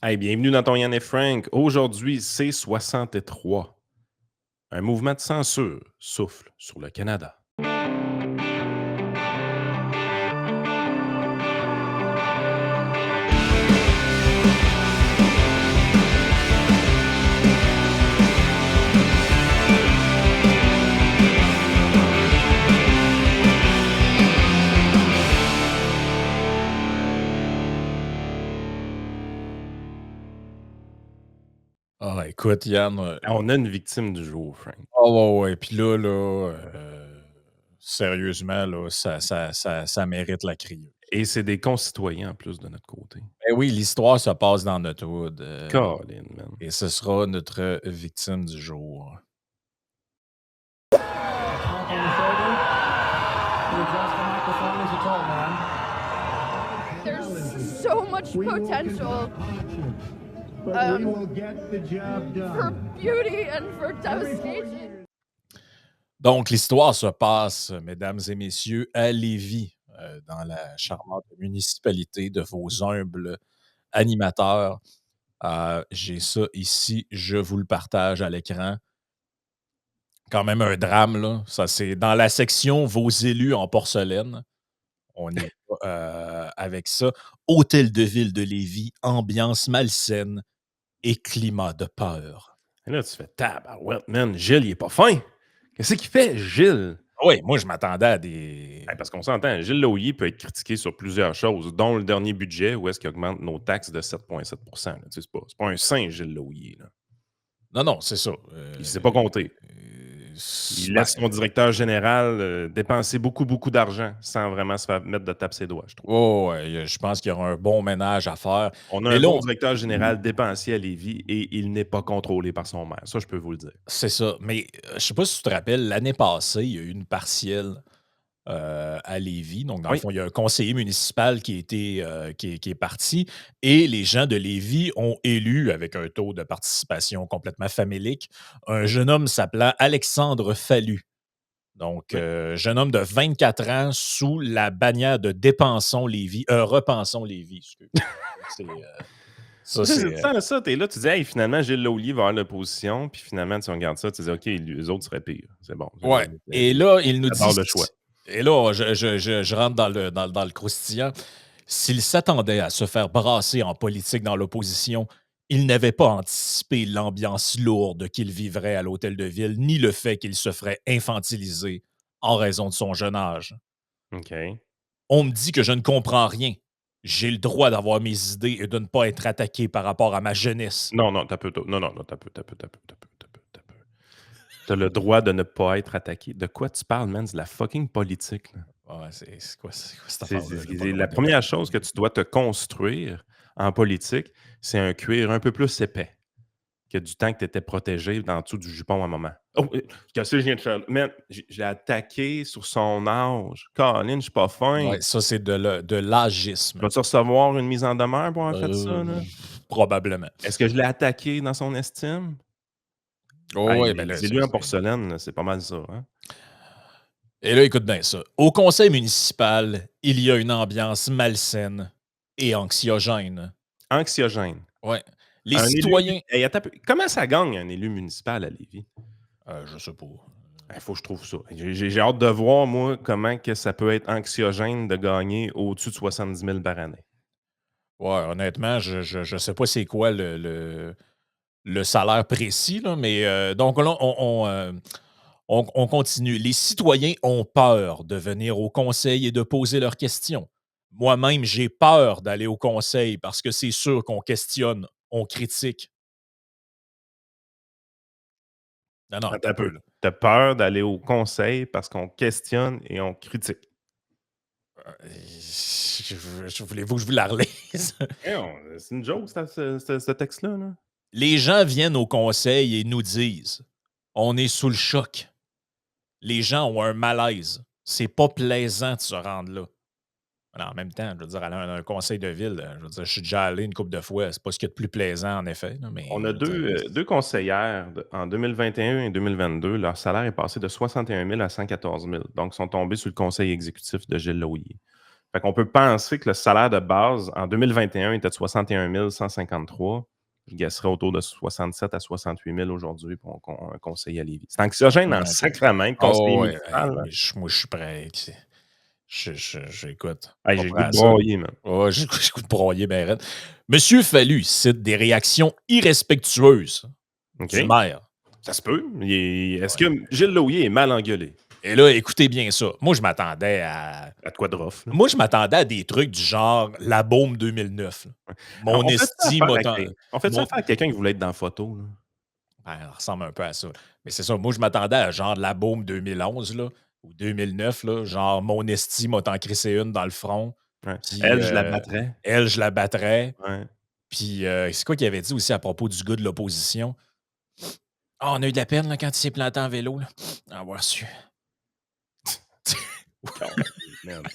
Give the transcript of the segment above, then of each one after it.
Hey, bienvenue dans ton Yann et Frank. Aujourd'hui, c'est 63. Un mouvement de censure souffle sur le Canada. Ah, écoute, Yann, On a une victime du jour, Frank. ouais. Puis là, sérieusement, là, ça mérite la criée. Et c'est des concitoyens en plus de notre côté. Ben oui, l'histoire se passe dans notre hood, Colin, man. et ce sera notre victime du jour. Tap on the shoulder. You adjust the microphone as you talk, man. There's so much potential But we will get the job for done. beauty and for devastation. Donc, l'histoire se passe, mesdames et messieurs, à Lévis, dans la charmante municipalité de vos humbles animateurs. J'ai ça ici, je vous le partage à l'écran. Quand même un drame, là. Ça, c'est dans la section Vos élus en porcelaine. On y va, avec ça. Hôtel de ville de Lévis, ambiance malsaine et climat de peur. Et là, tu fais tabarouette, man. Gilles, il est pas fin. Qu'est-ce qu'il fait, Gilles? Oui, moi, je m'attendais à des. Hey, parce qu'on s'entend, Gilles Lauilly peut être critiqué sur plusieurs choses, dont le dernier budget, où est-ce qu'il augmente nos taxes de 7,7 là. Tu sais, c'est pas un saint, Gilles Lauilly, là. Non, c'est ça. Il sait pas compter. Il Ben, laisse son directeur général dépenser beaucoup d'argent sans vraiment se faire mettre de tape ses doigts, je trouve. oh, ouais, je pense qu'il y aura un bon ménage à faire. On a Mais un là, bon directeur général dépensier à Lévis et il n'est pas contrôlé par son maire. Ça, je peux vous le dire. c'est ça. Mais je sais pas si tu te rappelles, l'année passée, il y a eu une partielle à Lévis. Donc, dans le Oui. fond, il y a un conseiller municipal qui est parti et les gens de Lévis ont élu, avec un taux de participation complètement famélique, un jeune homme s'appelant Alexandre Fallu. Donc, Oui. jeune homme de 24 ans sous la bannière de Dépensons Lévis, Repensons Lévis, excuse. C'est, ça, C'est c'est, ça, ça. T'es là, tu dis, hey, finalement, Gilles Laulier va avoir l'opposition, puis finalement, tu regardes ça, tu dis, OK, les autres seraient pires. C'est bon. ouais. Et là, il nous dit. J'adore le choix. Et là, je rentre dans le croustillant. S'il s'attendait à se faire brasser en politique dans l'opposition, il n'avait pas anticipé l'ambiance lourde qu'il vivrait à l'hôtel de ville, ni le fait qu'il se ferait infantiliser en raison de son jeune âge. OK. On me dit que je ne comprends rien. J'ai le droit d'avoir mes idées et de ne pas être attaqué par rapport à ma jeunesse. Non, t'as peu. Non, t'as peu. T'as le droit de ne pas être attaqué. De quoi tu parles, man? C'est de la fucking politique, là. Ouais, c'est quoi cette C'est affaire-là? J'ai pas le c'est droit la d'être première attaqué. chose que tu dois te construire en politique, c'est un cuir un peu plus épais que du temps que tu étais protégé dans dessous du jupon à un moment. Oh, qu'est-ce que je viens de faire? Man, j'ai attaqué sur son âge. Colin, je suis pas fin. Ouais, ça, c'est de l'agisme. Vas-tu recevoir une mise en demeure pour avoir fait ça, Euh, là? Probablement. Est-ce que je l'ai attaqué dans son estime? Oh, Hey, ouais, ben là, les élus en porcelaine, là, c'est pas mal ça, hein? et là, écoute bien ça. Au conseil municipal, il y a une ambiance malsaine et anxiogène. Anxiogène. Ouais. Les Un élu citoyens. hey, attends un peu. Comment ça gagne un élu municipal à Lévis? Je sais pas. Il faut que je trouve ça. J'ai hâte de voir, moi, comment que ça peut être anxiogène de gagner au-dessus de 70 000 par année. Ouais, honnêtement, je sais pas c'est quoi le salaire précis, là, mais donc là, on continue. Les citoyens ont peur de venir au conseil et de poser leurs questions. Moi-même, j'ai peur d'aller au conseil parce que c'est sûr qu'on questionne, on critique. Non, non, Attends t'as un peu, peu. là. Tu as peur d'aller au conseil parce qu'on questionne et on critique. Voulez-vous que je vous la relise? Voyons, c'est une joke, ce texte-là, là? Les gens viennent au conseil et nous disent on est sous le choc. Les gens ont un malaise. C'est pas plaisant de se rendre là. Alors, en même temps, je veux dire, aller à un conseil de ville, je veux dire, je suis déjà allé une couple de fois. C'est pas ce qu'il y a de plus plaisant, en effet. Là, mais On a je veux dire, deux conseillères en 2021 et 2022. Leur salaire est passé de 61 000 à 114 000. Donc, ils sont tombés sur le conseil exécutif de Gilles Lauilly. Fait qu'on peut penser que le salaire de base en 2021 était de 61 153. Il gasserait autour de 67 à 68 000 aujourd'hui pour un conseiller à Lévis. C'est anxiogène en Ouais, sacrament, le conseiller oh, ouais, municipal. Là. moi, je suis prêt. J'écoute. Hey, Pas j'ai le prêt goût à de ça. broyer, man. Ouais, j'ai le goût de broyer, ben raide. Monsieur Fallu cite des réactions irrespectueuses OK? du maire. Ça se peut. Est-ce Ouais. que Gilles Lauillet est mal engueulé? Et là, écoutez bien ça. Moi, je m'attendais à. À de quoi de rough, là? Moi, je m'attendais à des trucs du genre la Baume 2009. Là. Mon On fait ça estime. on fait ça affaire à quelqu'un qui voulait être dans la photo, là. Ben, ça ressemble un peu à ça. Mais c'est ça. Moi, je m'attendais à genre la Baume 2011 là, ou 2009. Là, genre mon estime m'a t'en crissé une dans le front. Ouais. Puis, Elle, je la battrais. Elle, je la battrais. Ouais. Puis, c'est quoi qu'il avait dit aussi à propos du gars de l'opposition? Ah, on a eu de la peine là, quand il s'est planté en vélo. Là. Avoir su. Merde.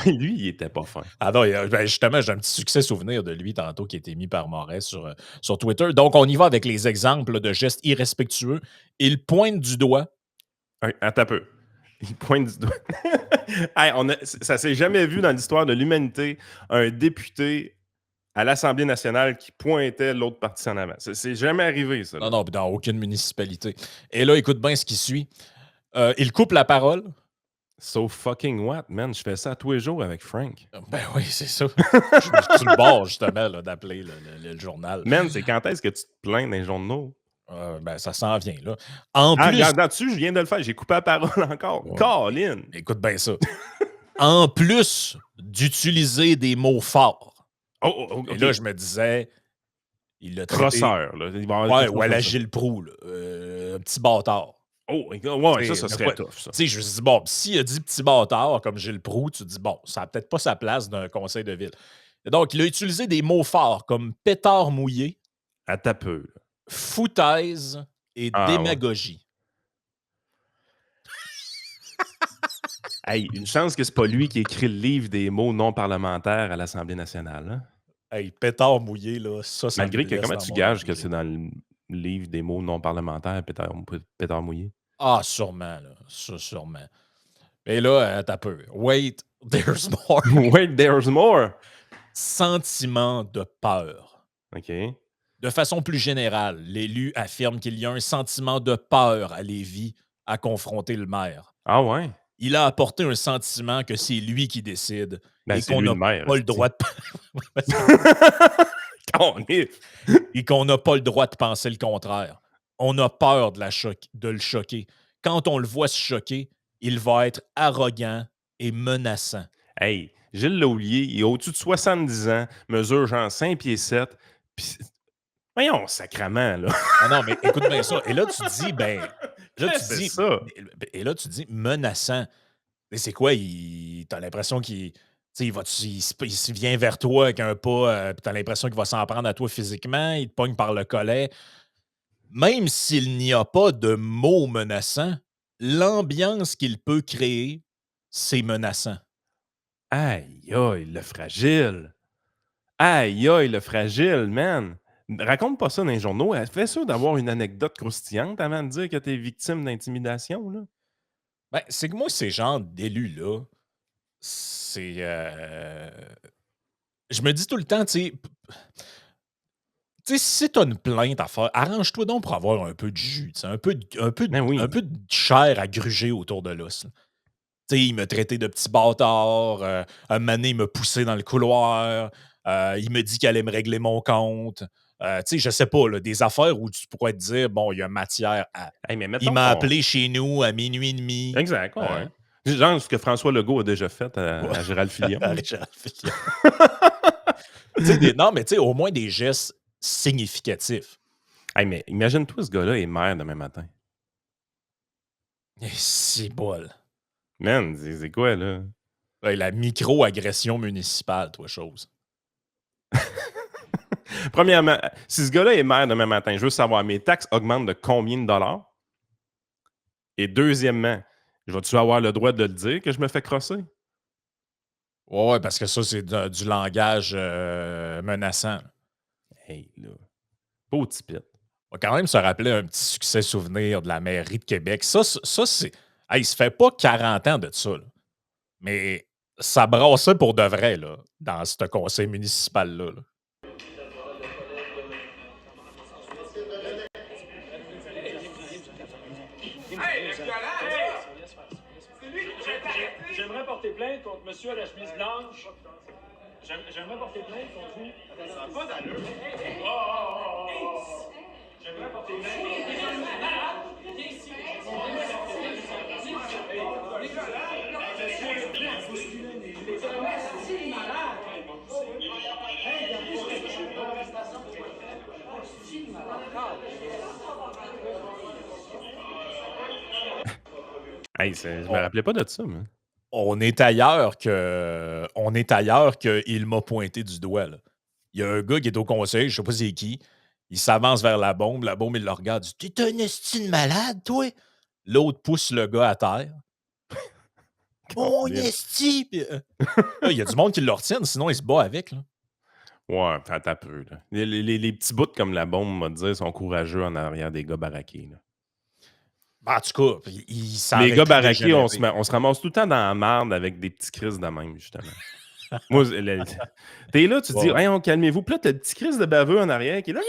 Lui, il était pas fin. Ah non, ben justement, j'ai un petit succès souvenir de lui tantôt qui a été mis par Moret sur Twitter. Donc, on y va avec les exemples là, de gestes irrespectueux. Il pointe du doigt. Attends un peu. Il pointe du doigt. Hey, ça s'est jamais vu dans l'histoire de l'humanité, un député à l'Assemblée nationale qui pointait l'autre parti en avant. C'est jamais arrivé, ça. Non, non, dans aucune municipalité. Et là, écoute bien ce qui suit. Il coupe la parole. So fucking what, man? Je fais ça tous les jours avec Frank. Ben oui, c'est ça. Je suis sur le bord, justement, là, d'appeler le journal. Man, c'est quand est-ce que tu te plains dans les journaux? Ben, ça s'en vient, là. En plus... Regarde là-dessus, je viens de le faire. J'ai coupé la parole encore. Ouais. Colin! Écoute bien ça. En plus d'utiliser des mots forts. Okay. Et là, je me disais... Il l'a traité... Crosseur, là. Ouais, ou à la Gilles Proulx, là. Un petit bâtard. Oh, ouais, ça serait tough, ça. Tu sais, je me suis dit, bon, s'il a dit petit bâtard comme Gilles Proulx, tu te dis, bon, ça n'a peut-être pas sa place d'un conseil de ville. Et donc, il a utilisé des mots forts comme pétard mouillé, À ta peu. foutaise et démagogie. Ouais. Hey, une chance que c'est pas lui qui écrit le livre des mots non parlementaires à l'Assemblée nationale. Hein? Hey, pétard mouillé, là, ça Malgré me que, blesse comment dans tu mon gages âme, que c'est dans le livre des mots non parlementaires, pétard mouillé? Ah, sûrement, là. Ça, sûrement. Mais là, t'as peu. Wait, there's more. Wait, there's more! Sentiment de peur. OK. De façon plus générale, l'élu affirme qu'il y a un sentiment de peur à Lévis à confronter le maire. Ah ouais? Il a apporté un sentiment que c'est lui qui décide et C'est qu'on lui n'a le maire. pas le droit de... et qu'on n'a pas le droit de penser le contraire. On a peur de le choquer. Quand on le voit se choquer, il va être arrogant et menaçant. Hey, Gilles Laulier, il est au-dessus de 70 ans, mesure genre 5 pieds 7. Pis... Voyons, sacrament, là. Ah non, mais écoute bien ça. Et là, tu dis, ben... Là, tu dis, ça. Et là, tu dis menaçant. Mais c'est quoi? T'as l'impression qu'il... Il vient vers toi avec un pas, puis t'as l'impression qu'il va s'en prendre à toi physiquement, il te pogne par le collet. Même s'il n'y a pas de mots menaçants, l'ambiance qu'il peut créer, c'est menaçant. Aïe, aïe, le fragile. Aïe, aïe, le fragile, man. Raconte pas ça dans les journaux. Fais sûr d'avoir une anecdote croustillante avant de dire que t'es victime d'intimidation, là. Ben, c'est que moi, ces genres d'élus-là, c'est... Je me dis tout le temps, tu sais, si t'as une plainte à faire, arrange-toi donc pour avoir un peu de jus, un peu de chair à gruger autour de l'os. Tu sais, il m'a traité de petit bâtard, un moment donné, il m'a poussé dans le couloir, il me dit qu'il allait me régler mon compte. Tu sais, je sais pas, là, des affaires où tu pourrais te dire, bon, il y a matière à... Hey, mais il m'a appelé chez nous à minuit et demi. Exact, ouais. Genre ce que François Legault a déjà fait à Gérald Fillon. À Gérald Fillon. Non, mais tu sais, au moins des gestes significatifs. Hey, mais imagine-toi, ce gars-là est maire demain matin. C'est bol. Man, c'est quoi, là? Ouais, la micro-agression municipale, toi, chose. Premièrement, si ce gars-là est maire demain matin, je veux savoir, mes taxes augmentent de combien de dollars? Et deuxièmement, je vais-tu avoir le droit de le dire que je me fais crosser? Ouais, parce que ça, c'est du langage menaçant. Hey, là. Beau tipette. On va quand même se rappeler un petit succès souvenir de la mairie de Québec. Ça c'est... Hey, il se fait pas 40 ans de ça, là. Mais ça brassait pour de vrai, là, dans ce conseil municipal-là. Là. J'aimerais porter plainte contre monsieur à la chemise blanche. J'aimerais porter plainte contre vous. Ça n'a pas d'allure. J'aimerais porter Hey, je me rappelais pas de ça, moi. On est ailleurs qu'il m'a pointé du doigt. Là. Il y a un gars qui est au conseil, je sais pas c'est qui. Il s'avance vers la bombe, il le regarde, il dit: T'es un esti de malade, toi? L'autre pousse le gars à terre. Mon esti! Puis, là, il y a du monde qui le retienne, sinon il se bat avec. Là. Ouais, t'as peu. Là. Les petits bouts comme la bombe, m'a dit, sont courageux en arrière des gars baraqués. Là. Ben, en tout cas, ça Les aurait gars pu baraqués, on dégénérer. se ramasse tout le temps dans la marde avec des petits crises de même, justement. Moi, t'es là, tu te dis, Ouais. hey, calmez-vous. Puis là, t'as le petit crise de baveux en arrière qui est là.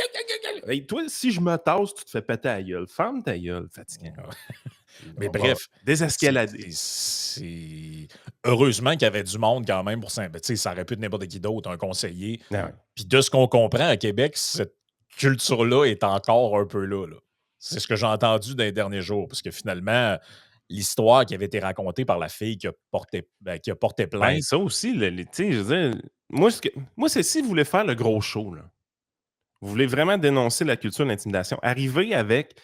Hey, toi, si je me tasse, tu te fais péter la gueule. Ferme ta gueule, fatigué. Mais On va bref, désescalader. heureusement qu'il y avait du monde quand même pour ça. Ben, ça aurait pu être n'importe qui d'autre, un conseiller. Ah ouais. Puis de ce qu'on comprend à Québec, cette culture-là est encore un peu là. C'est ce que j'ai entendu dans les derniers jours. Parce que finalement, l'histoire qui avait été racontée par la fille qui a porté Ben, plainte. ça aussi, tu sais, je veux dire, moi, c'est si vous voulez faire le gros show, là, vous voulez vraiment dénoncer la culture de l'intimidation, arrivez avec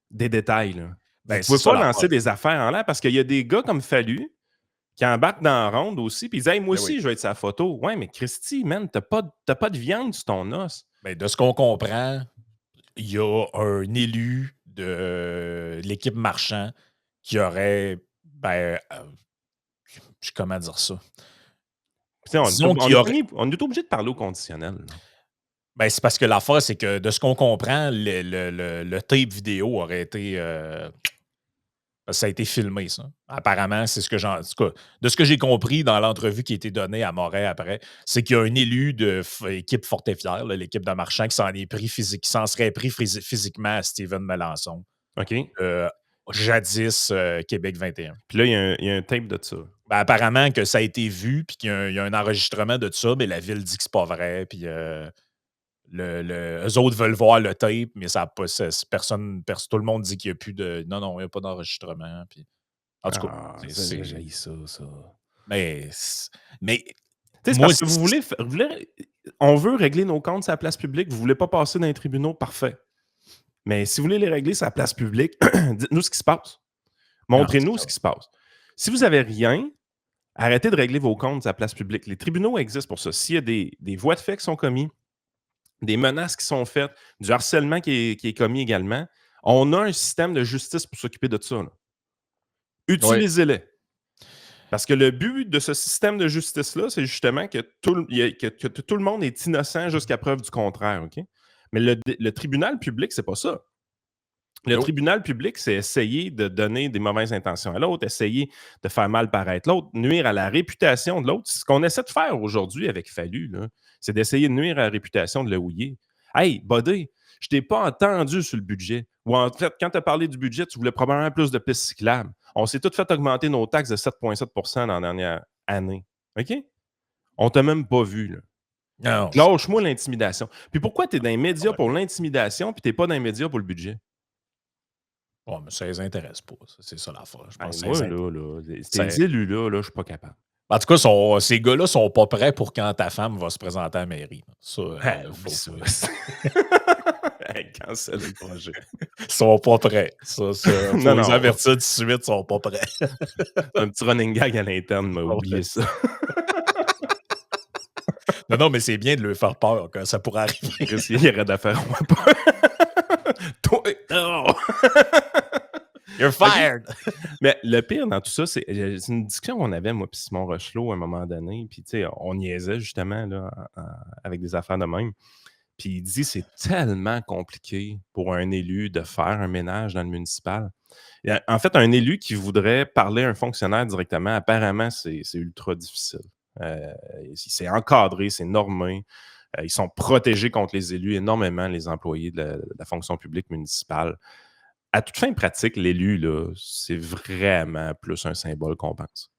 des détails. Là. Vous Ben, ne c'est pouvez ça pas l'affaire. lancer des affaires en l'air parce qu'il y a des gars comme Fallu qui embarquent dans la ronde aussi, puis ils disent hey, moi Ben aussi, oui. je vais être sa photo. Ouais, mais Christy, man, t'as pas de viande sur ton os. Ben, de ce qu'on comprend, il y a un élu de l'équipe Marchand qui aurait. Comment dire ça? Tu sais, Disons qu'il y aurait. on est obligé de parler au conditionnel. Là. Ben, c'est parce que l'affaire, c'est que de ce qu'on comprend, le tape vidéo aurait été. Ça a été filmé, ça. Apparemment, c'est ce que en tout cas, de ce que j'ai compris dans l'entrevue qui a été donnée à Moret après, c'est qu'il y a un élu de l'équipe Forte et Fière, là, l'équipe de Marchand, qui s'en serait pris physiquement à Steven Melançon. OK? Jadis Québec 21. Puis là, il y a un tape de ça. Ben, apparemment que ça a été vu, puis qu'il y a un enregistrement de ça, mais la ville dit que c'est pas vrai, puis eux autres veulent voir le tape, mais ça a pas, personne, tout le monde dit qu'il n'y a plus de. Non, il n'y a pas d'enregistrement. Puis, en tout cas, J'ai ça. mais C'est moi, parce que on veut régler nos comptes sur la place publique, vous voulez pas passer dans les tribunaux, parfait. Mais si vous voulez les régler sur la place publique, dites-nous ce qui se passe. Montrez-nous ce qui se passe. Si vous n'avez rien, arrêtez de régler vos comptes sur la place publique. Les tribunaux existent pour ça. S'il y a des voies de fait qui sont commises, des menaces qui sont faites, du harcèlement qui est commis également, on a un système de justice pour s'occuper de ça. Là. Utilisez-les. Parce que le but de ce système de justice-là, c'est justement que tout le monde est innocent jusqu'à preuve du contraire. OK? Mais le tribunal public, c'est pas ça. Le tribunal public, c'est essayer de donner des mauvaises intentions à l'autre, essayer de faire mal paraître l'autre, nuire à la réputation de l'autre. Ce qu'on essaie de faire aujourd'hui avec Fallu, là, c'est d'essayer de nuire à la réputation de le houiller. Hey, Buddy, je t'ai pas entendu sur le budget. Ou en fait, quand tu as parlé du budget, tu voulais probablement plus de pistes cyclables. On s'est tout fait augmenter nos taxes de 7,7 % dans la dernière année. OK? On t'a même pas vu. Là. Lâche-moi l'intimidation. Puis pourquoi tu es dans les médias pour l'intimidation puis tu n'es pas dans les médias pour le budget? Oh, mais ça les intéresse pas. C'est ça l'affaire. Je pense moi, ces élus-là, je suis pas capable. En tout cas, ces gars-là sont pas prêts pour quand ta femme va se présenter à la mairie. Ça, ça. Cancel le projet. Ils sont pas prêts. Ça, faut les avertir tout de suite, ils sont pas prêts. Un petit running gag à l'interne, m'a oublié ça. Non, mais c'est bien de leur faire peur quand ça pourrait arriver. Qu'est-ce qu'il y aurait d'affaires? Toi, oh! You're fired! Mais le pire dans tout ça, c'est une discussion qu'on avait, moi, puis Simon Rochelot, à un moment donné. Puis, tu sais, on niaisait justement là, avec des affaires de même. Puis, il dit c'est tellement compliqué pour un élu de faire un ménage dans le municipal. En fait, un élu qui voudrait parler à un fonctionnaire directement, apparemment, c'est ultra difficile. C'est encadré, c'est normé. Ils sont protégés contre les élus énormément, les employés de la fonction publique municipale. À toute fin pratique, l'élu, là, c'est vraiment plus un symbole qu'on pense.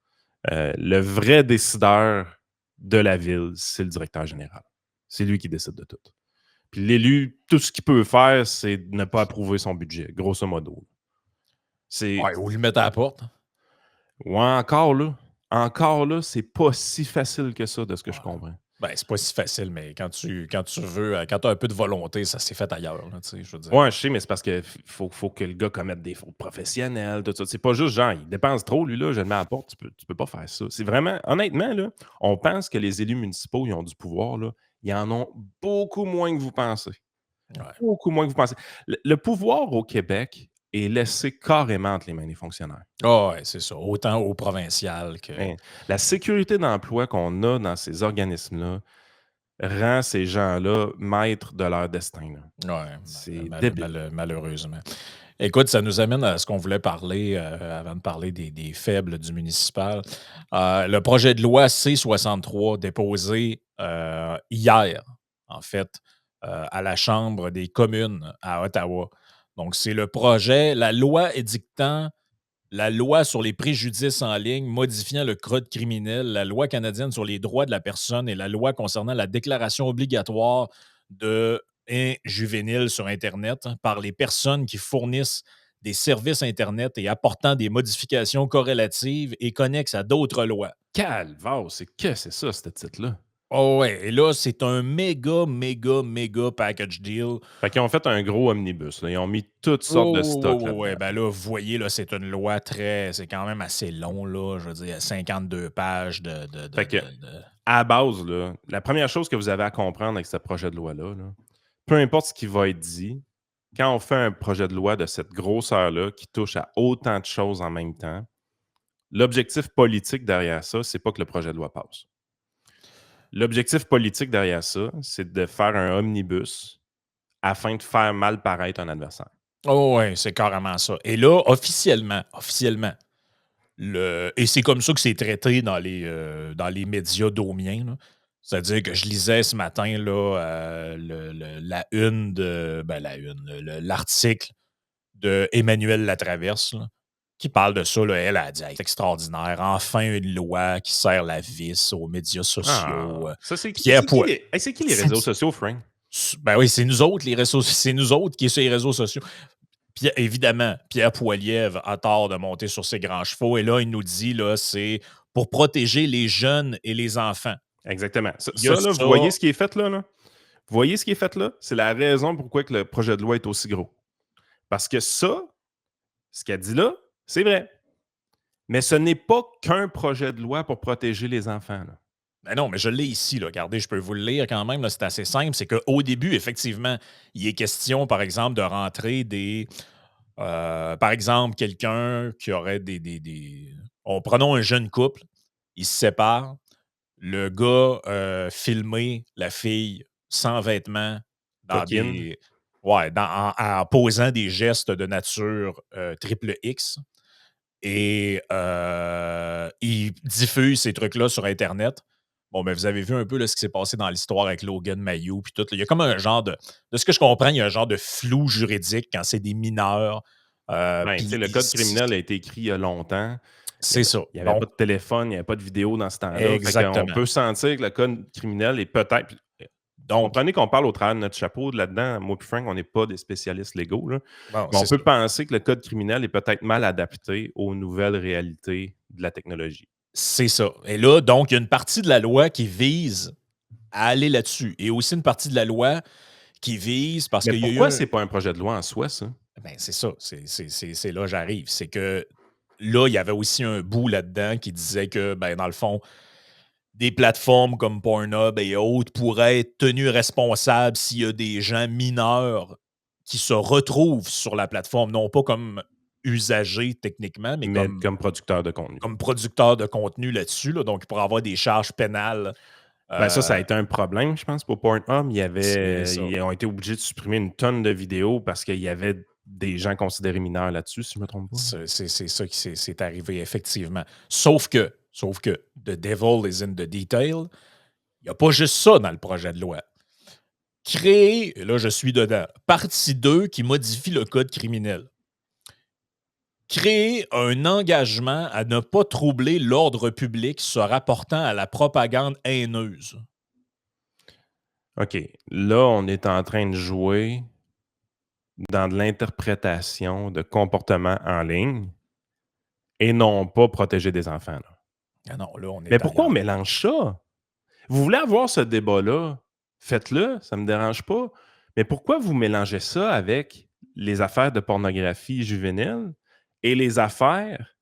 Le vrai décideur de la ville, c'est le directeur général. C'est lui qui décide de tout. Puis l'élu, tout ce qu'il peut faire, c'est de ne pas approuver son budget, grosso modo. Ouais, ou le mettre à la porte. Ouais, encore là, c'est pas si facile que ça, de ce que je comprends. Ben, c'est pas si facile, mais quand tu veux, quand tu as un peu de volonté, ça s'est fait ailleurs, là, tu sais, je veux dire. Ouais, je sais, mais c'est parce que faut que le gars commette des fautes professionnelles, tout ça. C'est pas juste genre, il dépense trop, lui, là, je le mets à la porte. Tu peux pas faire ça. C'est vraiment, honnêtement, là, on pense que les élus municipaux, ils ont du pouvoir, là. Ils en ont beaucoup moins que vous pensez. Ouais. Beaucoup moins que vous pensez. Le pouvoir au Québec est laissé carrément entre les mains des fonctionnaires. Ah ouais, c'est ça. Autant au provincial que. Hein, la sécurité d'emploi qu'on a dans ces organismes-là rend ces gens-là maîtres de leur destin, là. Ouais, C'est débile. malheureusement. Écoute, ça nous amène à ce qu'on voulait parler avant de parler des faibles du municipal. Le projet de loi C-63 déposé hier, en fait, à la Chambre des communes à Ottawa. Donc, c'est le projet, la loi édictant la loi sur les préjudices en ligne modifiant le code criminel, la loi canadienne sur les droits de la personne et la loi concernant la déclaration obligatoire de juvénile sur Internet par les personnes qui fournissent des services Internet et apportant des modifications corrélatives et connexes à d'autres lois. Calvaire, c'est ça, ce titre-là? Oh ouais, et là, c'est un méga package deal. Fait qu'ils ont fait un gros omnibus, là. Ils ont mis toutes sortes de Oh, stocks ouais, là-dedans. ben là, vous voyez, là, c'est une loi c'est quand même assez long, là. Je veux dire, 52 pages Fait que, à la base, là, la première chose que vous avez à comprendre avec ce projet de loi-là, là, peu importe ce qui va être dit, quand on fait un projet de loi de cette grosseur-là, qui touche à autant de choses en même temps, l'objectif politique derrière ça, c'est pas que le projet de loi passe. L'objectif politique derrière ça, c'est de faire un omnibus afin de faire mal paraître un adversaire. Oh ouais, c'est carrément ça. Et là, officiellement, et c'est comme ça que c'est traité dans les médias domiens, là. C'est-à-dire que je lisais ce matin là, la une de l'article de Emmanuel Latraverse là, qui parle de ça. Là, elle a dit: Hey, c'est extraordinaire, enfin une loi qui serre la vis aux médias sociaux. Ça, c'est qui, Pierre c'est qui Poilievre. les, hey, c'est qui les réseaux sociaux, Frank? Ben oui, c'est nous autres, les réseaux, c'est nous autres qui est sur les réseaux sociaux. Évidemment, Pierre Poilievre a tort de monter sur ses grands chevaux. Et là, il nous dit, là, c'est pour protéger les jeunes et les enfants. Exactement. Il y a Là, ça. vous voyez ce qui est fait là? Vous voyez ce qui est fait là? C'est la raison pourquoi que le projet de loi est aussi gros. Parce que ça, ce qu'elle dit là, c'est vrai. Mais ce n'est pas qu'un projet de loi pour protéger les enfants, là. Ben non, mais je l'ai ici, là. Regardez, je peux vous le lire quand même. Là, c'est assez simple. C'est qu'au début, effectivement, il est question, par exemple, de rentrer par exemple, quelqu'un qui aurait prenons un jeune couple, ils se séparent. Le gars filmé la fille sans vêtements dans Coquine. en posant des gestes de nature triple X. Et il diffuse ces trucs-là sur Internet. Bon, ben, vous avez vu un peu là, ce qui s'est passé dans l'histoire avec Logan Mayou puis tout. Là. Il y a comme un genre de ce que je comprends, il y a un genre de flou juridique quand c'est des mineurs. Ben, tu sais, le code criminel a été écrit il y a longtemps. C'est ça. Il n'y avait Donc, pas de téléphone, il n'y avait pas de vidéo dans ce temps-là. exactement. On peut sentir que le code criminel est peut-être. Donc, comprenez qu'on parle au travers de notre chapeau là-dedans. Moi et Frank, on n'est pas des spécialistes légaux. Là. bon, Mais on c'est peut penser que le code criminel est peut-être mal adapté aux nouvelles réalités de la technologie. C'est ça. Et là, donc, il y a une partie de la loi qui vise à aller là-dessus. Et aussi une partie de la loi qui vise parce Mais qu'il y a eu. pourquoi c'est pas un projet de loi en soi, ça? Ben, c'est ça. C'est là que j'arrive. C'est que là, il y avait aussi un bout là-dedans qui disait que, ben, dans le fond, des plateformes comme Pornhub et autres pourraient être tenues responsables s'il y a des gens mineurs qui se retrouvent sur la plateforme, non pas comme usagers techniquement, mais comme producteur de contenu. comme producteurs de contenu là-dessus. Là, donc, il pourrait avoir des charges pénales. Ben ça a été un problème, je pense, pour Pornhub. C'est ça. Ils ont été obligés de supprimer une tonne de vidéos parce qu'il y avait des gens considérés mineurs là-dessus, si je ne me trompe pas. C'est ça qui s'est arrivé, effectivement. Sauf que, the devil is in the detail. Il n'y a pas juste ça dans le projet de loi. Créer, et là je suis dedans, partie 2 qui modifie le code criminel. Créer un engagement à ne pas troubler l'ordre public se rapportant à la propagande haineuse. OK. Là, on est en train de jouer dans de l'interprétation de comportements en ligne et non pas protéger des enfants. Là. Ah non, là, on est Mais pourquoi on ailleurs. mélange ça? Vous voulez avoir ce débat-là? Faites-le, ça ne me dérange pas. Mais pourquoi vous mélangez ça avec les affaires de pornographie juvénile et les affaires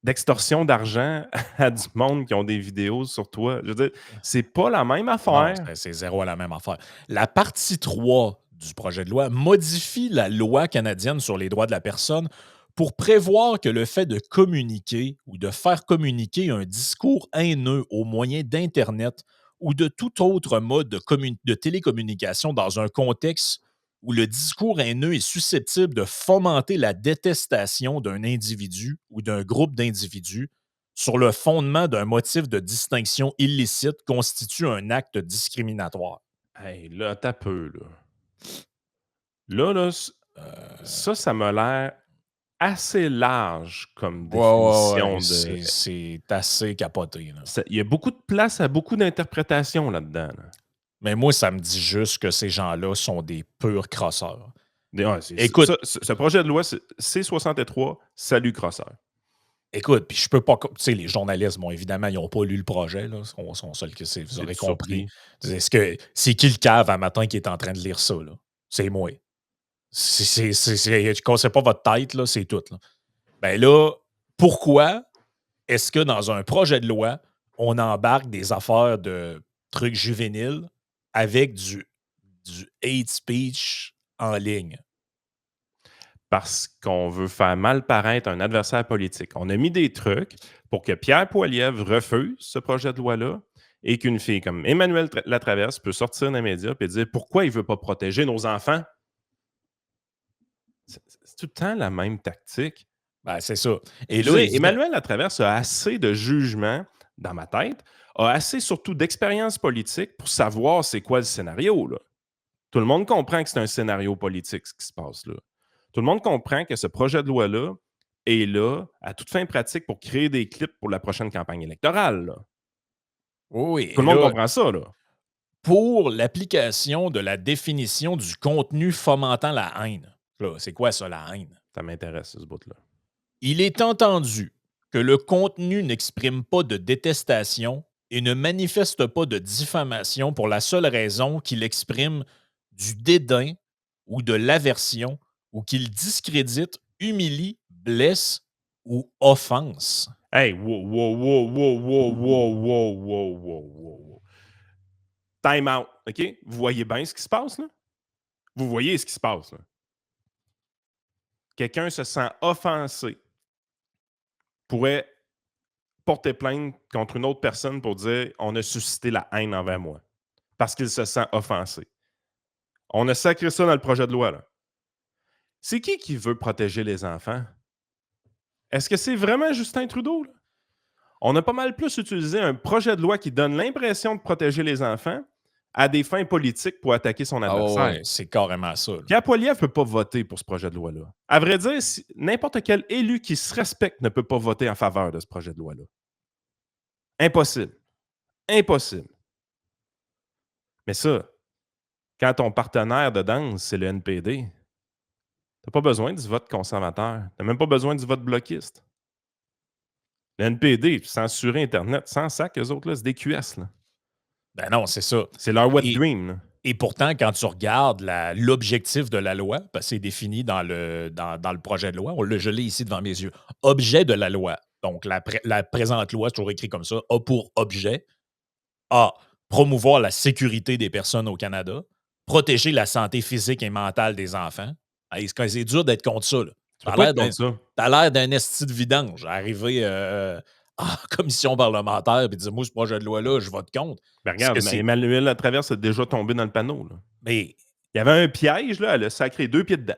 d'extorsion d'argent à du monde qui ont des vidéos sur toi? Je veux dire, c'est pas la même Non, affaire. c'est zéro à la même affaire. La partie 3 du projet de loi modifie la loi canadienne sur les droits de la personne pour prévoir que le fait de communiquer ou de faire communiquer un discours haineux au moyen d'Internet ou de tout autre mode de télécommunication dans un contexte où le discours haineux est susceptible de fomenter la détestation d'un individu ou d'un groupe d'individus sur le fondement d'un motif de distinction illicite constitue un acte discriminatoire. Hey, là, t'as peu, là. Là, ça m'a l'air assez large comme définition Ouais, de. c'est assez capoté. Là. Il y a beaucoup de place à beaucoup d'interprétations là-dedans. Là. Mais moi, ça me dit juste que ces gens-là sont des purs crosseurs. Ouais, Écoute, ce projet de loi, c'est C63, salut crosseur. Écoute, puis je peux pas. Tu sais, les journalistes, bon, évidemment, ils n'ont pas lu le projet. Là, on seul que c'est. Vous aurez compris. C'est qui le cave un matin qui est en train de lire ça? Là? C'est moi. Je ne connais pas votre tête, là, c'est tout. Là. Ben là, pourquoi est-ce que dans un projet de loi, on embarque des affaires de trucs juvéniles avec du hate speech en ligne? Parce qu'on veut faire mal paraître un adversaire politique. On a mis des trucs pour que Pierre Poilievre refuse ce projet de loi-là et qu'une fille comme Emmanuelle Latraverse peut sortir dans les médias et dire pourquoi il ne veut pas protéger nos enfants. C'est tout le temps la même tactique. Ben, c'est ça. Et là, là, Emmanuelle Latraverse a assez de jugement dans ma tête, a assez surtout d'expérience politique pour savoir c'est quoi le scénario. Là. Tout le monde comprend que c'est un scénario politique ce qui se passe là. Tout le monde comprend que ce projet de loi-là est là à toute fin pratique pour créer des clips pour la prochaine campagne électorale. Là. oui, Tout le monde comprend ça. Là. Pour l'application de la définition du contenu fomentant la haine. Là, c'est quoi ça, la haine? Ça m'intéresse, ce bout-là. Il est entendu que le contenu n'exprime pas de détestation et ne manifeste pas de diffamation pour la seule raison qu'il exprime du dédain ou de l'aversion ou qu'il discrédite, humilie, blesse ou offense. Hey, wow. Time out, OK? Vous voyez bien ce qui se passe, là? Vous voyez ce qui se passe, là? Quelqu'un se sent offensé, pourrait porter plainte contre une autre personne pour dire « on a suscité la haine envers moi » parce qu'il se sent offensé. On a sacré ça dans le projet de loi, là. C'est qui veut protéger les enfants? Est-ce que c'est vraiment Justin Trudeau, là? On a pas mal plus utilisé un projet de loi qui donne l'impression de protéger les enfants à des fins politiques pour attaquer son adversaire. Ouais, c'est carrément ça. Là. Pierre Poilievre ne peut pas voter pour ce projet de loi-là. À vrai dire, n'importe quel élu qui se respecte ne peut pas voter en faveur de ce projet de loi-là. Impossible. Impossible. Mais ça, quand ton partenaire de danse, c'est le NPD, t'as pas besoin du vote conservateur. T'as même pas besoin du vote bloquiste. Le NPD, censurer Internet, sans sac, eux autres, là, c'est des QS. Là. Ben non, c'est ça. C'est leur wet dream. Là. Et pourtant, quand tu regardes l'objectif de la loi, parce que c'est défini dans le projet de loi, je l'ai ici devant mes yeux, objet de la loi. Donc, la présente loi, c'est toujours écrit comme ça, a pour objet A. Promouvoir la sécurité des personnes au Canada, protéger la santé physique et mentale des enfants. Hey, c'est dur d'être contre ça. Là. T'as l'air d'un esti de vidange. Arriver en commission parlementaire et dire moi, ce projet de loi-là, je vote contre. Ben regarde, Emmanuelle Latraverse est déjà tombé dans le panneau. Là. Mais Il y avait un piège, là, elle a sacré 2 pieds dedans.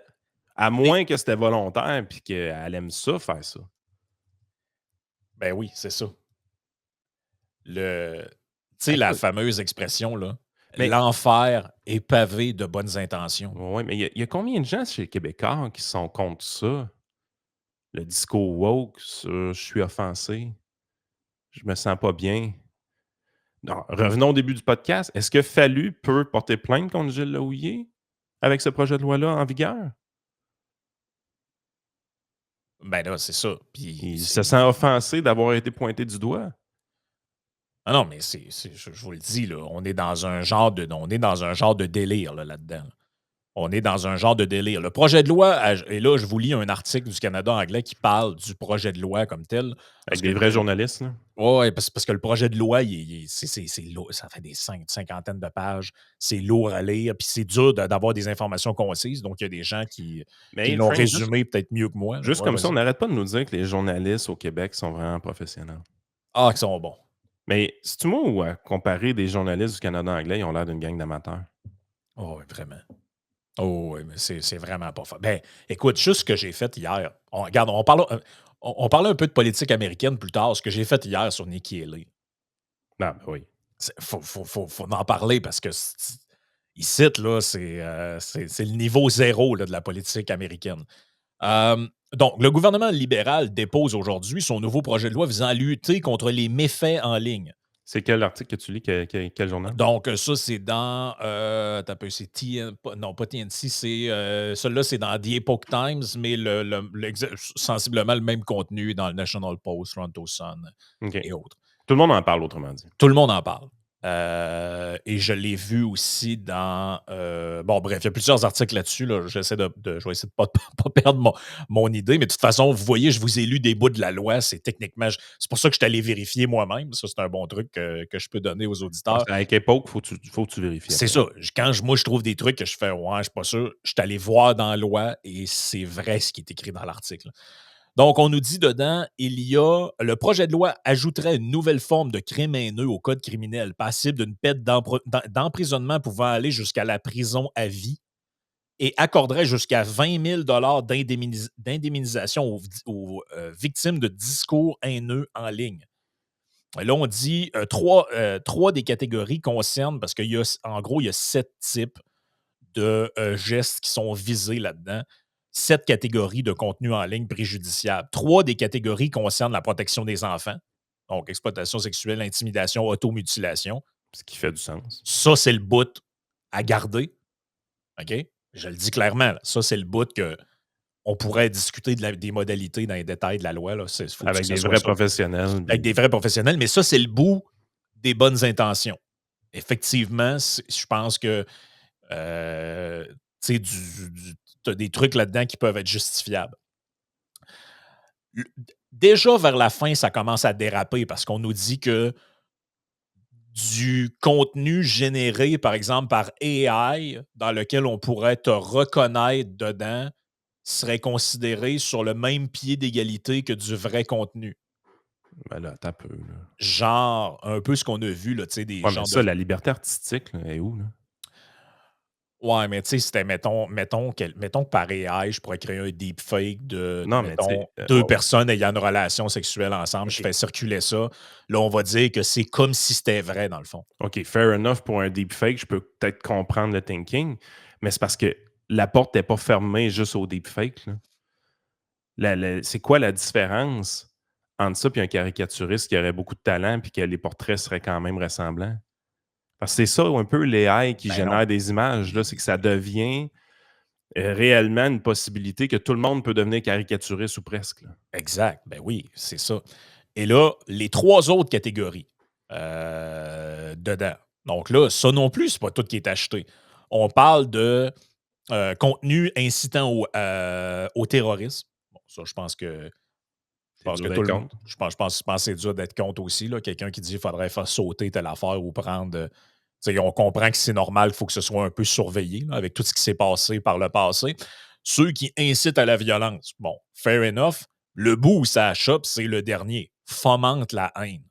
À moins que c'était volontaire puis qu'elle aime ça, faire ça. Ben oui, c'est ça. Tu sais, la Écoute, fameuse expression, là, mais l'enfer est pavé de bonnes intentions. ouais, mais il y a combien de gens chez les Québécois qui sont contre ça? Le discours woke sur «Je suis offensé, je me sens pas bien». Non, revenons au début du podcast. Est-ce que Fallu peut porter plainte contre Gilles Lehouillier avec ce projet de loi-là en vigueur? Ben là, c'est ça. Puis Il se sent c'est. offensé d'avoir été pointé du doigt? Ah non, mais je vous le dis, là, on est dans un genre de délire là-dedans. On est dans un genre de délire. Le projet de loi, et là, je vous lis un article du Canada anglais qui parle du projet de loi comme tel. Avec Parce que des vrais journalistes, là? ouais, parce que le projet de loi, c'est lourd. Ça fait des cinquantaines de pages. C'est lourd à lire. Puis c'est dur d'avoir des informations concises. Donc, il y a des gens qui Mais l'ont Frank, juste résumé peut-être mieux que moi, là. juste Ouais, comme ça, on vas-y. n'arrête pas de nous dire que les journalistes au Québec sont vraiment professionnels. Ah, qu'ils sont bons. Mais c'est-tu moi ou à comparer des journalistes du Canada anglais, ils ont l'air d'une gang d'amateurs? Oh, oui, vraiment. Oh, oui, mais c'est vraiment pas fort. Ben, écoute, juste ce que j'ai fait hier. Regarde, on parlait un peu de politique américaine plus tard, ce que j'ai fait hier sur Nikki Haley. Ah, ben oui. Faut en parler parce que ici, là, c'est le niveau zéro là, de la politique américaine. Donc, le gouvernement libéral dépose aujourd'hui son nouveau projet de loi visant à lutter contre les méfaits en ligne. C'est quel article que tu lis? Quel journal? Donc, ça, c'est dans. Attends un peu, c'est non, pas TNC, c'est. Celui-là, c'est dans The Epoch Times, mais sensiblement le même contenu dans le National Post, Toronto Sun OK. et autres. Tout le monde en parle, autrement dit. Tout le monde en parle. Et je l'ai vu aussi dans. Bon, bref, il y a plusieurs articles là-dessus. Là. Je vais essayer de pas, pas perdre mon idée, mais de toute façon, vous voyez, je vous ai lu des bouts de la loi. C'est techniquement. C'est pour ça que je suis allé vérifier moi-même. Ça, c'est un bon truc que je peux donner aux Ouais, auditeurs. avec Époque, faut que tu vérifies C'est après. ça. Moi, je trouve des trucs que je fais, ouais, je suis pas sûr. Je suis allé voir dans la loi et c'est vrai ce qui est écrit dans l'article. Donc, on nous dit dedans, le projet de loi ajouterait une nouvelle forme de crime haineux au code criminel, passible d'une peine d'emprisonnement pouvant aller jusqu'à la prison à vie et accorderait jusqu'à 20 000 d'indemnisation aux victimes de discours haineux en ligne. Là, on dit trois des catégories concernent, parce qu'en gros, il y a 7 types de gestes qui sont visés là-dedans. 7 catégories de contenu en ligne préjudiciable. 3 des catégories concernent la protection des enfants, donc exploitation sexuelle, intimidation, automutilation. Ce qui fait du sens. Ça, c'est le bout à garder. OK? Je le dis clairement. Là. Ça, c'est le bout que on pourrait discuter des modalités dans les détails de la loi. Là. Faut Avec que ça des soit vrais ça. professionnels. Avec des vrais professionnels, mais ça, c'est le bout des bonnes intentions. Effectivement, je pense que tu as des trucs là-dedans qui peuvent être justifiables. Déjà, vers la fin, ça commence à déraper parce qu'on nous dit que du contenu généré, par exemple, par AI, dans lequel on pourrait te reconnaître dedans, serait considéré sur le même pied d'égalité que du vrai contenu. Ben là, t'as peu, là. Genre, un peu ce qu'on a vu, là, tu sais, des Ouais, mais genres ça, de. la liberté artistique, là, elle est où, là? Ouais, mais tu sais, c'était, mettons que par AI, je pourrais créer un deepfake de, Non, mais tu mettons, sais, deux ouais, ouais. personnes ayant une relation sexuelle ensemble. Je OK. fais circuler ça. Là, on va dire que c'est comme si c'était vrai, dans le fond. OK, fair enough pour un deepfake, je peux peut-être comprendre le thinking, mais c'est parce que la porte n'est pas fermée juste au deepfake, là. C'est quoi la différence entre ça et un caricaturiste qui aurait beaucoup de talent puis que les portraits seraient quand même ressemblants? Parce que c'est ça un peu l'AI qui Ben non. génère des images, là, c'est que ça devient réellement une possibilité que tout le monde peut devenir caricaturiste ou presque, là. Exact. Ben oui, c'est ça. Et là, les 3 autres catégories dedans. Donc là, ça non plus, c'est pas tout qui est acheté. On parle de contenu incitant au terrorisme. Bon, ça, je pense que C'est dur tout d'être le monde. contre. Je pense que c'est dur d'être contre aussi. Là. Quelqu'un qui dit qu'il faudrait faire sauter telle affaire ou prendre. On comprend que c'est normal, il faut que ce soit un peu surveillé là, avec tout ce qui s'est passé par le passé. Ceux qui incitent à la violence, bon, fair enough. Le bout où ça chope, c'est le dernier. Fomente la haine.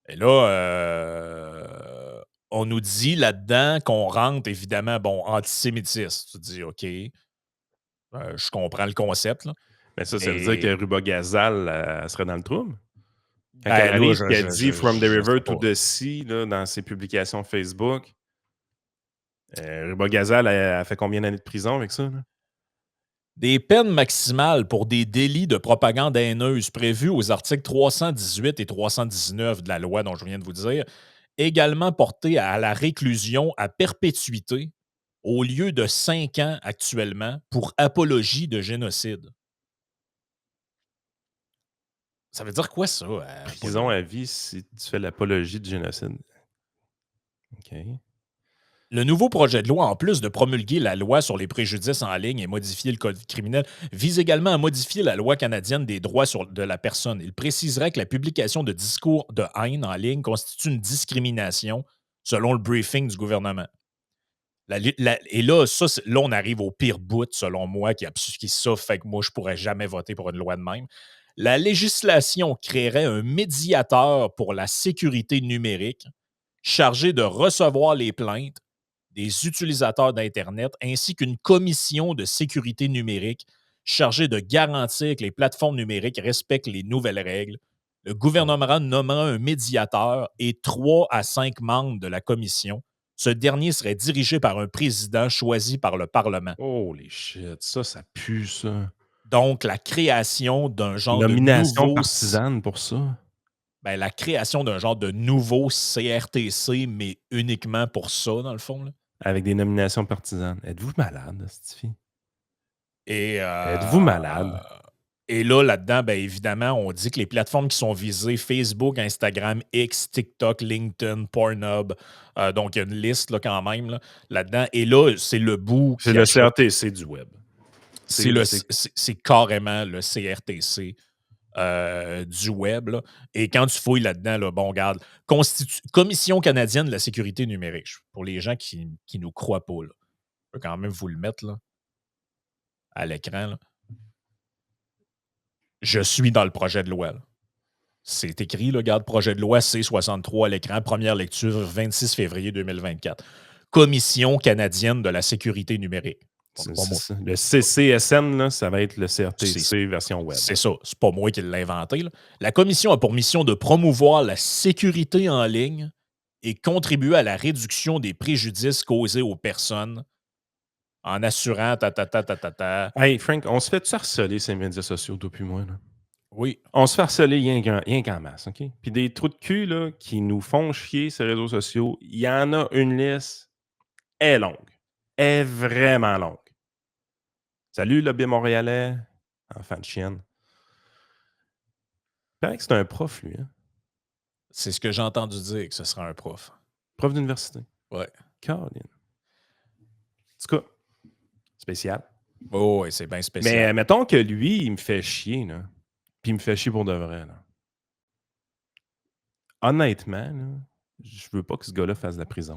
Et là, on nous dit là-dedans qu'on rentre, évidemment, antisémitisme. Tu te dis, OK, je comprends le concept, là. Mais ça veut dire que Mais, Ruba Gazal elle serait dans le trouble? Quand elle ben là, arrive et elle dit From the je river sais to pas. the sea là, dans ses publications Facebook, Ruba Gazal, elle fait combien d'années de prison avec ça? Là? Des peines maximales pour des délits de propagande haineuse prévus aux articles 318 et 319 de la loi dont je viens de vous dire, également portées à la réclusion à perpétuité au lieu de 5 ans actuellement pour apologie de génocide. Ça veut dire quoi ça? Prison à vie si tu fais l'apologie du génocide. OK. Le nouveau projet de loi, en plus de promulguer la loi sur les préjudices en ligne et modifier le code criminel, vise également à modifier la loi canadienne des droits de la personne. Il préciserait que la publication de discours de haine en ligne constitue une discrimination selon le briefing du gouvernement. Et là, là, on arrive au pire bout, selon moi, qui ça fait que moi, je ne pourrais jamais voter pour une loi de même. La législation créerait un médiateur pour la sécurité numérique chargé de recevoir les plaintes des utilisateurs d'Internet ainsi qu'une commission de sécurité numérique chargée de garantir que les plateformes numériques respectent les nouvelles règles. Le gouvernement nommera un médiateur et 3 à 5 membres de la commission. Ce dernier serait dirigé par un président choisi par le Parlement. Holy shit, ça pue, ça. Donc, la création d'un genre de Nomination nouveau... partisane pour ça. Ben, la création d'un genre de nouveau CRTC, mais uniquement pour ça, dans le fond. Là. Avec des nominations partisanes. Êtes-vous malade, cette fille? Et, Êtes-vous malade? et là, là-dedans, ben, évidemment, on dit que les plateformes qui sont visées, Facebook, Instagram, X, TikTok, LinkedIn, Pornhub, donc il y a une liste là, quand même là-dedans. Et là, c'est le bout. C'est le CRTC du web. C'est carrément le CRTC du web. Là. Et quand tu fouilles là-dedans, là, bon, regarde, Commission canadienne de la sécurité numérique. Pour les gens qui ne nous croient pas, là, je peux quand même vous le mettre là, à l'écran. Là. Je suis dans le projet de loi. Là. C'est écrit, là, regarde, projet de loi C-63 à l'écran, première lecture, 26 février 2024. Commission canadienne de la sécurité numérique. Le CCSN, là, ça va être le CRTC version web. C'est ça. C'est pas moi qui l'ai inventé. Là. La commission a pour mission de promouvoir la sécurité en ligne et contribuer à la réduction des préjudices causés aux personnes en assurant Hey, Frank, on se fait harceler ces médias sociaux depuis moi, là? Oui. On se fait harceler rien qu'en masse, OK? Puis des trous de cul, là, qui nous font chier ces réseaux sociaux, il y en a une liste, elle est longue. Elle est vraiment longue. Salut, lobby montréalais, enfant de chienne. Il paraît que c'est un prof, lui. Hein? C'est ce que j'ai entendu dire, que ce sera un prof. Prof d'université. Ouais. Caroline. En tout cas, spécial. Oh, ouais, c'est bien spécial. Mais mettons que lui, il me fait chier, là. Puis il me fait chier pour de vrai, là. Honnêtement, là, je veux pas que ce gars-là fasse de la prison.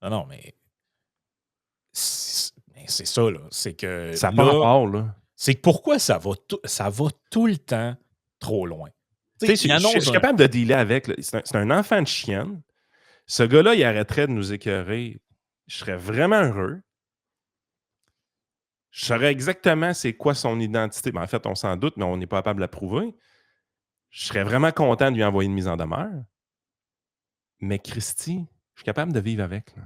Non, mais c'est ça, là. C'est que ça part rapport, là. C'est que pourquoi ça va tout le temps trop loin. Je suis capable de dealer avec. C'est un enfant de chienne. Ce gars-là, il arrêterait de nous écœurer. Je serais vraiment heureux. Je saurais exactement c'est quoi son identité. Ben, en fait, on s'en doute, mais on n'est pas capable de la prouver. Je serais vraiment content de lui envoyer une mise en demeure. Mais Christy, je suis capable de vivre avec. Là.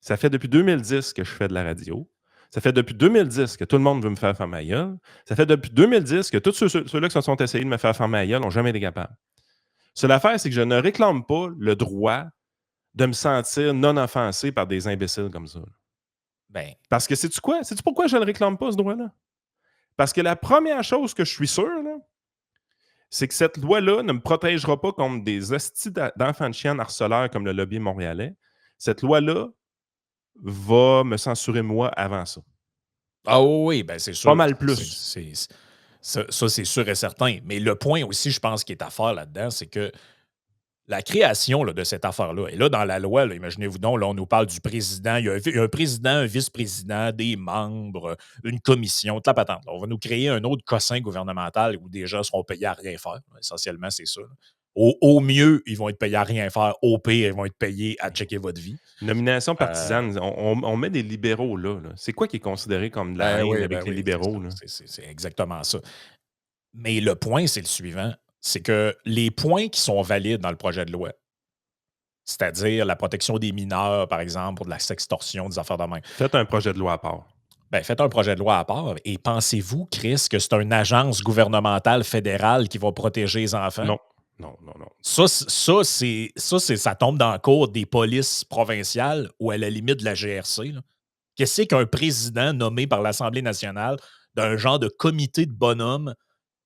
Ça fait depuis 2010 que je fais de la radio. Ça fait depuis 2010 que tout le monde veut me faire ma gueule. Ça fait depuis 2010 que tous ceux-là qui se sont essayés de me faire ma gueule n'ont jamais été capables. Seule affaire, c'est que je ne réclame pas le droit de me sentir non offensé par des imbéciles comme ça. Ben. Parce que sais-tu quoi? Sais-tu pourquoi je ne réclame pas ce droit-là? Parce que la première chose que je suis sûr, là, c'est que cette loi-là ne me protégera pas contre des hosties d'enfants de chiens harceleurs comme le lobby montréalais. Cette loi-là va me censurer moi avant ça. Ah oui, ben c'est sûr. Pas mal plus. Ça, c'est sûr et certain. Mais le point aussi, je pense, qui est à faire là-dedans, c'est que la création là, de cette affaire-là, et là, dans la loi, là, imaginez-vous donc, là, on nous parle du président, il y a un président, un vice-président, des membres, une commission, toute la patente. Là. On va nous créer un autre cossin gouvernemental où des gens seront payés à rien faire. Essentiellement, c'est ça. Là. Au mieux, ils vont être payés à rien faire. Au pire, ils vont être payés à checker votre vie. Nomination partisane, on met des libéraux là. C'est quoi qui est considéré comme de la haine avec les libéraux? Là? C'est exactement ça. Mais le point, c'est le suivant. C'est que les points qui sont valides dans le projet de loi, c'est-à-dire la protection des mineurs, par exemple, pour de la sextorsion, des affaires de même. Faites un projet de loi à part. Faites un projet de loi à part et pensez-vous, Chris, que c'est une agence gouvernementale fédérale qui va protéger les enfants? Non. Ça tombe dans le cours des polices provinciales ou à la limite de la GRC. Là. Qu'est-ce qu'un président nommé par l'Assemblée nationale d'un genre de comité de bonhommes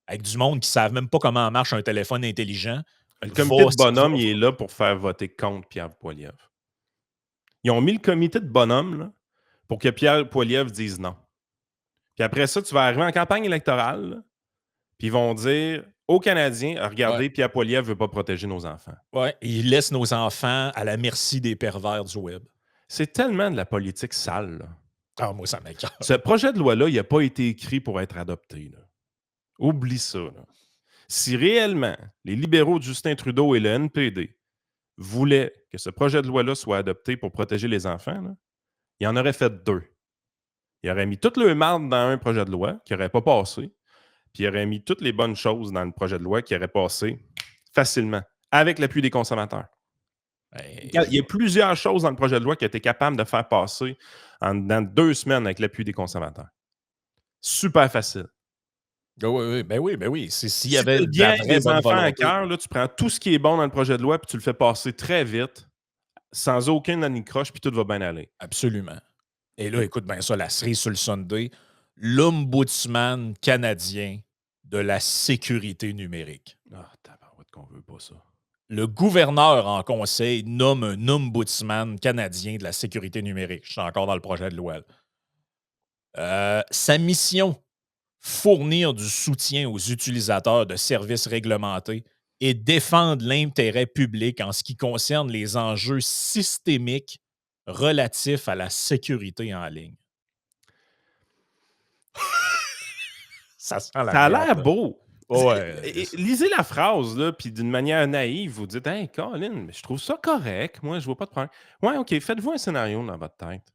avec du monde qui ne savent même pas comment marche un téléphone intelligent? Le comité de bonhomme, il est là pour faire voter contre Pierre Poilievre. Ils ont mis le comité de bonhomme là, pour que Pierre Poilievre dise non. Puis après ça, tu vas arriver en campagne électorale, là, puis ils vont dire aux Canadiens, regardez, Pierre Poilievre ne veut pas protéger nos enfants. Oui, il laisse nos enfants à la merci des pervers du web. C'est tellement de la politique sale. Là. Ah, moi, ça m'écoeure. Ce projet de loi-là, il n'a pas été écrit pour être adopté. Là. Oublie ça. Là. Si réellement les libéraux de Justin Trudeau et le NPD voulaient que ce projet de loi-là soit adopté pour protéger les enfants, là, il en aurait fait 2. Il aurait mis toute le marde dans un projet de loi qui n'aurait pas passé, puis il aurait mis toutes les bonnes choses dans le projet de loi qui aurait passé facilement, avec l'appui des consommateurs. Il y a plusieurs choses dans le projet de loi qui a été capable de faire passer dans 2 semaines avec l'appui des consommateurs. Super facile. Oui. S'il y Si avait tu as des enfants à cœur, tu prends tout ce qui est bon dans le projet de loi puis tu le fais passer très vite, sans aucun anicroche, puis tout va bien aller. Absolument. Et là, écoute bien ça, la cerise sur le Sunday, l'ombudsman canadien de la sécurité numérique. Ah, tabarouette qu'on veut pas ça. Le gouverneur en conseil nomme un ombudsman canadien de la sécurité numérique. Je suis encore dans le projet de loi. Sa mission, fournir du soutien aux utilisateurs de services réglementés et défendre l'intérêt public en ce qui concerne les enjeux systémiques relatifs à la sécurité en ligne. Ça a l'air beau. Ouais. Lisez la phrase, là, puis d'une manière naïve, vous dites « Hey, Colin, mais je trouve ça correct. Moi, je vois pas de problème. » Ouais, OK, faites-vous un scénario dans votre tête.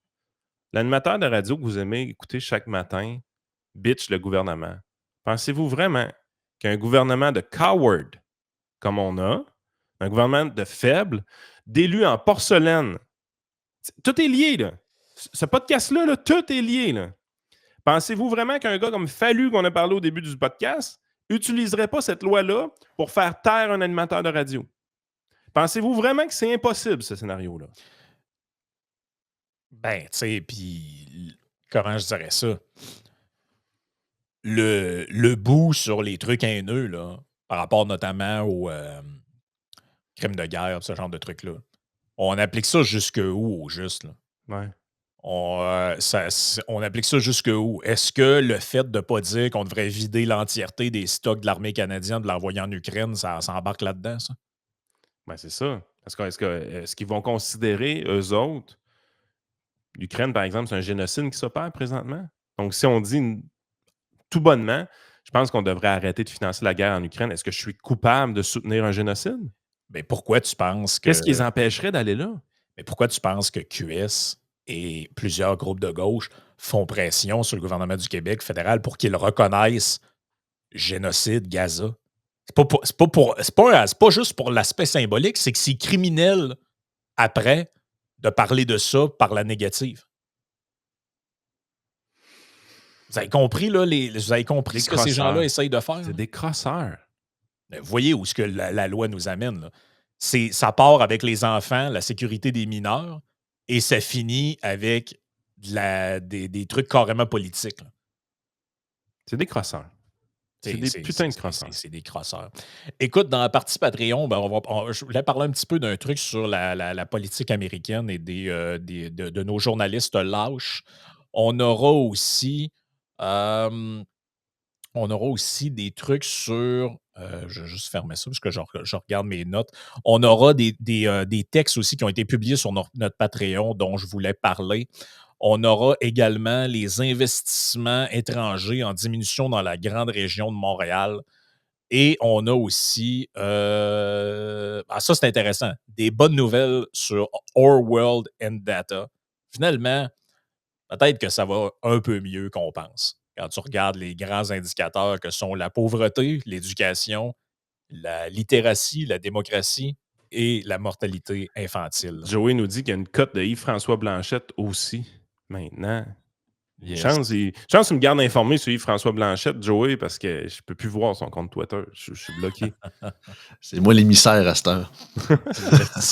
L'animateur de radio que vous aimez écouter chaque matin bitch le gouvernement. Pensez-vous vraiment qu'un gouvernement de coward, comme on a, un gouvernement de faible, d'élus en porcelaine, tout est lié, là. Ce podcast-là, là, tout est lié, là. Pensez-vous vraiment qu'un gars comme Fallu, qu'on a parlé au début du podcast, n'utiliserait pas cette loi-là pour faire taire un animateur de radio? Pensez-vous vraiment que c'est impossible, ce scénario-là? Tu sais, puis comment je dirais ça? Le bout sur les trucs haineux, là, par rapport notamment aux crimes de guerre, ce genre de trucs-là, on applique ça jusqu'où, au juste? Là? Ouais. On applique ça jusqu'où? Est-ce que le fait de ne pas dire qu'on devrait vider l'entièreté des stocks de l'armée canadienne, de l'envoyer en Ukraine, ça embarque là-dedans, ça? Ben, c'est ça. Est-ce qu'ils vont considérer, eux autres, l'Ukraine, par exemple, c'est un génocide qui s'opère présentement? Donc, si on dit tout bonnement, je pense qu'on devrait arrêter de financer la guerre en Ukraine. Est-ce que je suis coupable de soutenir un génocide? Mais pourquoi tu penses que... Qu'est-ce qui les empêcherait d'aller là? Mais pourquoi tu penses que QS et plusieurs groupes de gauche font pression sur le gouvernement du Québec fédéral pour qu'il reconnaisse génocide Gaza? C'est pas juste pour l'aspect symbolique, c'est que c'est criminel après de parler de ça par la négative. Vous avez compris, là, vous avez compris ce que ces gens-là essayent de faire? C'est des crosseurs. Vous voyez où ce que la loi nous amène, là. Ça part avec les enfants, la sécurité des mineurs, et ça finit avec des trucs carrément politiques. Là. C'est des crosseurs. C'est des putains de crosseurs. C'est des crosseurs. Écoute, dans la partie Patreon, je voulais parler un petit peu d'un truc sur la politique américaine et de nos journalistes lâches. On aura aussi des trucs sur... je vais juste fermer ça parce que je regarde mes notes. On aura des textes aussi qui ont été publiés sur notre Patreon dont je voulais parler. On aura également les investissements étrangers en diminution dans la grande région de Montréal. Et on a aussi, ça c'est intéressant, des bonnes nouvelles sur Our World and Data. Finalement, peut-être que ça va un peu mieux qu'on pense. Quand tu regardes les grands indicateurs que sont la pauvreté, l'éducation, la littératie, la démocratie et la mortalité infantile. Joey nous dit qu'il y a une cote de Yves-François Blanchette aussi, maintenant. Yes. Chance, il me garde informé sur Yves-François Blanchette, Joey, parce que je peux plus voir son compte Twitter. Je suis bloqué. C'est moi l'émissaire à cette heure. Yes.